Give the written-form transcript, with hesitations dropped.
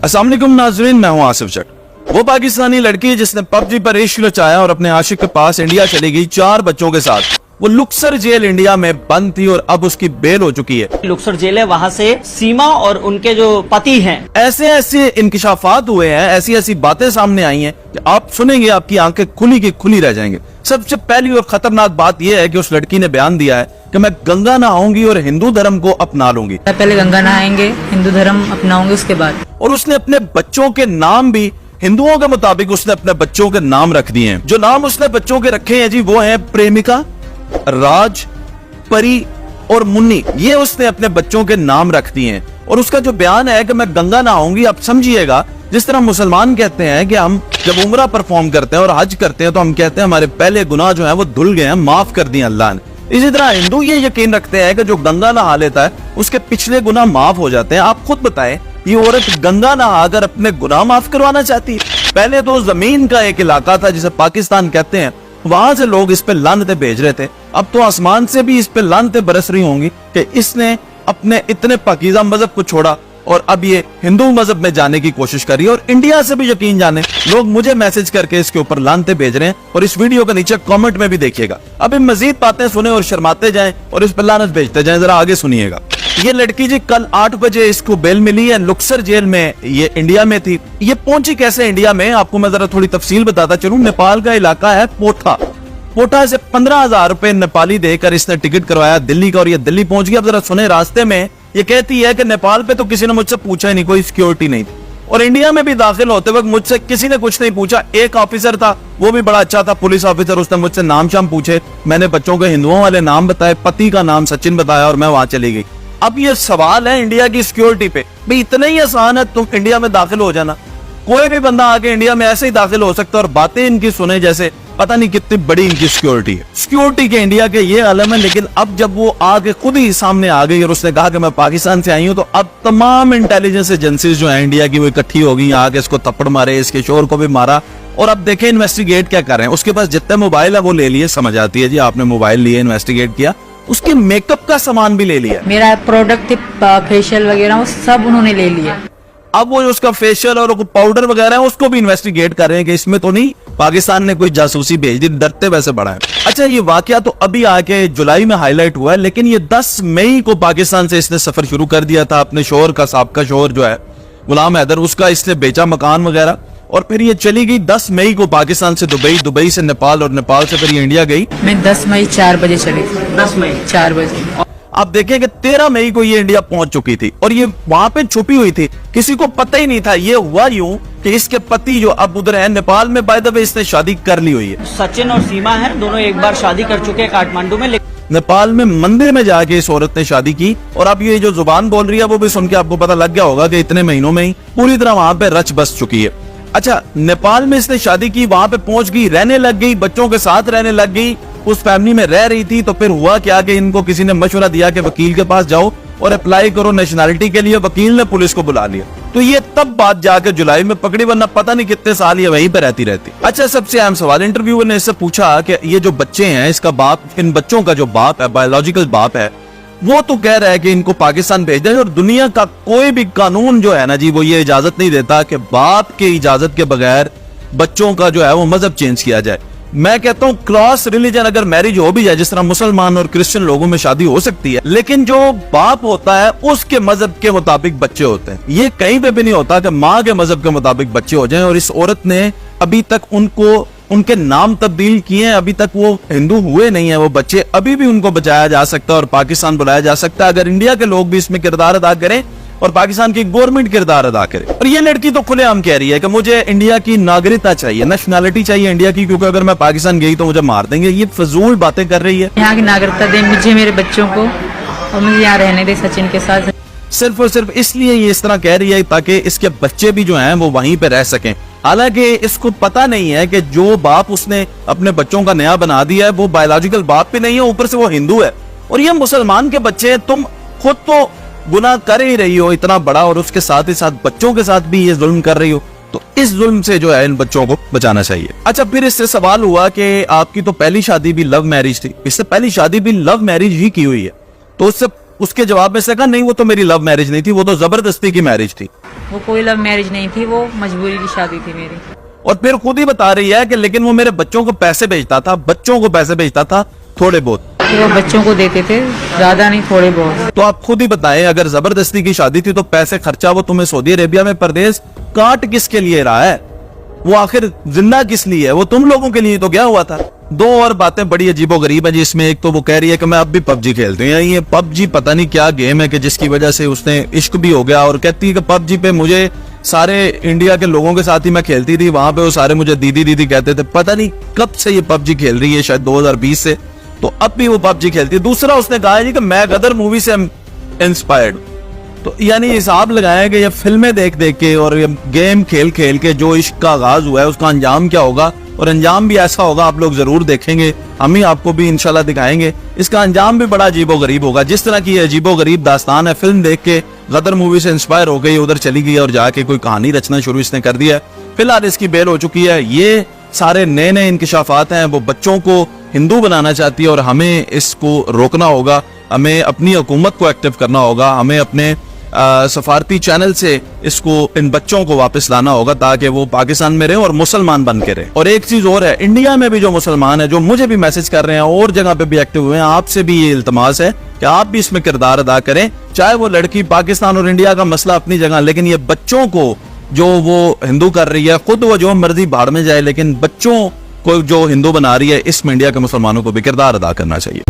अस्सलाम वालेकुम नाज़रीन, मैं हूं आसिफ जट। वो पाकिस्तानी लड़की जिसने पबजी पर इश्क रचाया और अपने आशिक के पास इंडिया चली गई 4 बच्चों के साथ। वो लुक्सर जेल इंडिया में बंद थी और अब उसकी बेल हो चुकी है। लुक्सर जेल है, वहाँ से सीमा और उनके जो पति हैं, ऐसे ऐसे इंकिशाफात हुए हैं, ऐसी ऐसी बातें सामने आई हैं कि आप सुनेंगे आपकी आंखें खुली की खुली रह जाएंगे। सबसे पहली और खतरनाक बात यह है कि उस लड़की ने बयान दिया है कि मैं गंगा नहाऊंगी और हिंदू धर्म को अपना लूंगी। पहले गंगा नहाएंगे, हिंदू धर्म अपनाऊंगे उसके बाद। और उसने अपने बच्चों के नाम भी हिंदुओं के मुताबिक उसने अपने बच्चों के नाम रख दिए हैं। जो नाम उसने बच्चों के रखे हैं जी वो है प्रेमिका, राज, परी और मुन्नी। ये उसने अपने बच्चों के नाम रख दिए हैं। और उसका जो बयान है कि मैं गंगा नहाऊंगी, आप समझिएगा जिस तरह मुसलमान कहते हैं कि हम जब उम्रा परफॉर्म करते हैं और हज करते हैं तो हम कहते हैं हमारे पहले गुनाह जो है वो धुल गए हैं, माफ कर दिए अल्लाह ने। इसी तरह हिंदू ये यकीन रखते हैं कि जो गंगा नहा लेता है उसके पिछले गुनाह माफ हो जाते हैं। आप खुद बताएं, ये औरत गंगा नहाकर अपने गुनाह माफ करवाना चाहती है? पहले तो जमीन का एक इलाका था जिसे पाकिस्तान कहते हैं, वहां से लोग इस पे लानतें भेज रहे थे। अब तो आसमान से भी इस पे लानतें बरस रही होंगी कि इसने अपने इतने पाकीज़ा मजहब को छोड़ा और अब ये हिंदू मजहब में जाने की कोशिश कर रही है। और इंडिया से भी यकीन जाने, लोग मुझे मैसेज करके इसके ऊपर लानते भेज रहे हैं और इस वीडियो के नीचे कमेंट में भी देखिएगा। अब इन मजीद बातें सुने और शर्माते जाएं और इस पर लानत भेजते जाएं। जरा आगे सुनिएगा। ये लड़की जी कल 8 बजे इसको बेल मिली है। लुक्सर जेल में ये इंडिया में थी। ये पहुंची कैसे इंडिया में, आपको मैं जरा थोड़ी तफसील बताता चलूं। नेपाल का इलाका है पोठा। पोठा से 15,000 रुपए नेपाली देकर इसने टिकट करवाया दिल्ली का और ये दिल्ली पहुंच गया। अब जरा सुने, रास्ते में ये कहती है कि नेपाल पे तो किसी ने मुझसे पूछा ही नहीं, कोई सिक्योरिटी नहीं थी। और इंडिया में भी दाखिल होते वक्त मुझसे किसी ने कुछ नहीं पूछा। एक ऑफिसर था, वो भी बड़ा अच्छा था, पुलिस ऑफिसर, उसने मुझसे नाम शाम पूछे, मैंने बच्चों के हिंदुओं वाले नाम बताए, पति का नाम सचिन बताया और मैं वहां चली गई। अब ये सवाल है इंडिया की सिक्योरिटी पे, भाई इतना ही आसान है तुम इंडिया में दाखिल हो जाना। कोई भी बंदा आके इंडिया में ऐसे ही दाखिल हो सकता है। और बातें इनकी सुने जैसे पता नहीं कितनी बड़ी इनकी सिक्योरिटी है। सिक्योरिटी के इंडिया के ये आलम है। लेकिन अब जब वो आगे खुद ही सामने आ गई और उसने कहा कि मैं पाकिस्तान से आई हूं, तो अब तमाम इंटेलिजेंस एजेंसीज जो है इंडिया की वो इकट्ठी हो गई, आगे इसको थप्पड़ मारे, इसके शोर को भी मारा। और अब देखें इन्वेस्टिगेट क्या कर रहे हैं। उसके पास जितने मोबाइल है वो ले लिए, समझ आती है जी आपने मोबाइल लिए, इन्वेस्टिगेट किया, उसके मेकअप का सामान भी ले लिया। मेरा प्रोडक्ट फेशियल वगैरह वो सब उन्होंने ले लिया। अब वो उसका फेशियल और पाउडर वगैरह है उसको भी इन्वेस्टिगेट कर रहे हैं कि इसमें तो नहीं पाकिस्तान ने कोई जासूसी भेज दी, डरते वैसे बड़ा है। अच्छा, ये वाकया तो अभी आके जुलाई में हाईलाइट हुआ है, लेकिन ये 10 मई को पाकिस्तान से इसने सफर शुरू कर दिया था। अपने शोहर का, साहब शोहर जो है गुलाम हैदर, उसका इसने बेचा मकान वगैरह। और फिर ये चली गई 10 मई को पाकिस्तान से दुबई, दुबई से नेपाल और नेपाल से फिर ये इंडिया गई। मैं 10 मई 4 बजे चली थी। 10 मई 4 बजे। आप देखें कि 13 मई को ये इंडिया पहुंच चुकी थी और ये वहां पे छुपी हुई थी, किसी को पता ही नहीं था। ये हुआ यूं कि इसके पति जो अब उधर है नेपाल में, बाय द वे इसने शादी कर ली हुई है। सचिन और सीमा है, दोनों एक बार शादी कर चुके हैं काठमांडू में। नेपाल में मंदिर में जाके इस औरत ने शादी की। और अब ये जो जुबान बोल रही है वो भी सुन के आपको पता लग गया होगा कि इतने महीनों में ही पूरी तरह वहां पे रच बस चुकी है। अच्छा, नेपाल में इसने शादी की, वहां पे पहुंच गई, रहने लग गई, बच्चों के साथ रहने लग गई, उस फैमिली में रह रही थी। तो फिर हुआ क्या कि इनको किसी ने मशवरा दिया कि वकील के पास जाओ और अप्लाई करो नेशनैलिटी के लिए। वकील ने पुलिस को बुला लिया। तो ये तब बात जाके जुलाई में पकड़ी, वरना पता नहीं कितने साल ये वहीं पे रहती रहती। अच्छा, सबसे अहम सवाल, इंटरव्यूअर ने इससे पूछा कि ये जो बच्चे हैं, इसका बाप, इन बच्चों का जो बाप है, बायोलॉजिकल बाप है, वो तो कह रहा है कि इनको पाकिस्तान भेज दें। और दुनिया का कोई भी कानून जो है ना जी, वो ये इजाजत नहीं देता कि बाप के इजाजत के बगैर बच्चों का जो है वो मजहब चेंज किया जाए। मैं कहता हूँ क्रॉस रिलीजन अगर मैरिज हो भी जाए, जिस तरह मुसलमान और क्रिश्चियन लोगों में शादी हो सकती है, लेकिन जो बाप होता है उसके मजहब के मुताबिक बच्चे होते हैं। ये कहीं पे भी नहीं होता कि माँ के मजहब के मुताबिक बच्चे हो जाएं। और इस औरत ने अभी तक उनको उनके नाम तब्दील किए हैं, अभी तक वो हिंदू हुए नहीं है वो बच्चे। अभी भी उनको बचाया जा सकता है और पाकिस्तान बुलाया जा सकता है अगर इंडिया के लोग भी इसमें किरदार अदा करें और पाकिस्तान की गवर्नमेंट किरदार अदा करे। और ये लड़की तो खुलेआम कह रही है कि मुझे इंडिया की नागरिकता चाहिए, नेशनैलिटी चाहिए इंडिया की, क्योंकि अगर मैं पाकिस्तान गई तो मुझे मार देंगे। ये फजूल बातें कर रही है। यहाँ की नागरिकता दे मुझे, मेरे बच्चों को, और मुझे यहाँ रहने दे सचिन के साथ। सिर्फ और सिर्फ इसलिए ये इस तरह कह रही है ताकि इसके बच्चे भी जो हैं वो वहीं पे रह सकें। हालांकि इसको पता नहीं है कि जो बाप उसने अपने बच्चों का नया बना दिया है वो बायोलॉजिकल बाप भी नहीं है, ऊपर से वो हिंदू है। और ये मुसलमान के बच्चे, तुम खुद तो गुनाह कर ही रही हो इतना बड़ा और उसके साथ ही साथ बच्चों के साथ भी ये जुल्म कर रही हो, तो इस जुल्म से जो है इन बच्चों को बचाना चाहिए। अच्छा, फिर इससे सवाल हुआ कि आपकी तो पहली शादी भी लव मैरिज थी, इससे पहली शादी भी लव मैरिज ही की हुई है, तो उससे उसके जवाब में से कहा नहीं वो तो मेरी लव मैरिज नहीं थी, वो तो जबरदस्ती की मैरिज थी। वो कोई लव मैरिज नहीं थी, वो मजबूरी की शादी थी मेरी। और फिर खुद ही बता रही है कि लेकिन वो मेरे बच्चों को पैसे भेजता था, बच्चों को पैसे भेजता था थोड़े बहुत। वो बच्चों को देते थे, ज्यादा नहीं, थोड़े बहुत। तो आप खुद ही बताएं, अगर जबरदस्ती की शादी थी तो पैसे खर्चा वो तुम्हें सऊदी अरेबिया में परदेश काट किसके लिए रहा है? वो आखिर जिंदा किस लिए है? वो तुम लोगों के लिए तो गया हुआ था। दो और बातें बड़ी अजीबो गरीब है जिसमें एक तो वो कह रही है कि मैं अब भी पबजी खेलती हूँ। ये पबजी पता नहीं क्या गेम है कि जिसकी वजह से उसने इश्क भी हो गया, और कहती है कि पबजी पे मुझे सारे इंडिया के लोगों के साथ ही मैं खेलती थी, वहां पे वो सारे मुझे दीदी दीदी कहते थे। पता नहीं कब से ये पबजी खेल रही है, शायद 2020 से, तो अब भी वो पबजी खेलती है। दूसरा उसने कहा है जी कि मैं गदर मूवी से इंस्पायर्ड, तो यानी हिसाब लगाया कि ये फिल्में देख देख के और ये गेम खेल खेल के जो इश्क का आगाज हुआ है उसका अंजाम क्या होगा, और अंजाम भी ऐसा होगा, आप लोग जरूर देखेंगे, हम ही आपको भी इंशाल्लाह दिखाएंगे। इसका अंजाम भी बड़ा अजीबो गरीब होगा। जिस तरह की ये अजीबो गरीब दास्तान है, फिल्म देख के गदर मूवी से इंस्पायर हो गई, उधर चली गई और जाके कोई कहानी रचना शुरू इसने कर दिया है। फिलहाल इसकी बेल हो चुकी है। ये सारे नए नए इंकशाफात हैं, वो बच्चों को हिंदू बनाना चाहती है और हमें इसको रोकना होगा। हमें अपनी हुकूमत को एक्टिव करना होगा, हमें अपने सफारती चैनल से इसको, इन बच्चों को वापस लाना होगा ताकि वो पाकिस्तान में रहे और मुसलमान बन के रहे। और एक चीज और है, इंडिया में भी जो मुसलमान है, जो मुझे भी मैसेज कर रहे हैं और जगह पे भी एक्टिव हुए हैं, आपसे भी ये इल्तमास है कि आप भी इसमें किरदार अदा करें। चाहे वो लड़की, पाकिस्तान और इंडिया का मसला अपनी जगह, लेकिन ये बच्चों को जो वो हिंदू कर रही है, खुद वो जो मर्जी भाड़ में जाए, लेकिन बच्चों को जो हिंदू बना रही है, इसमें इंडिया के मुसलमानों को भी किरदार अदा करना चाहिए।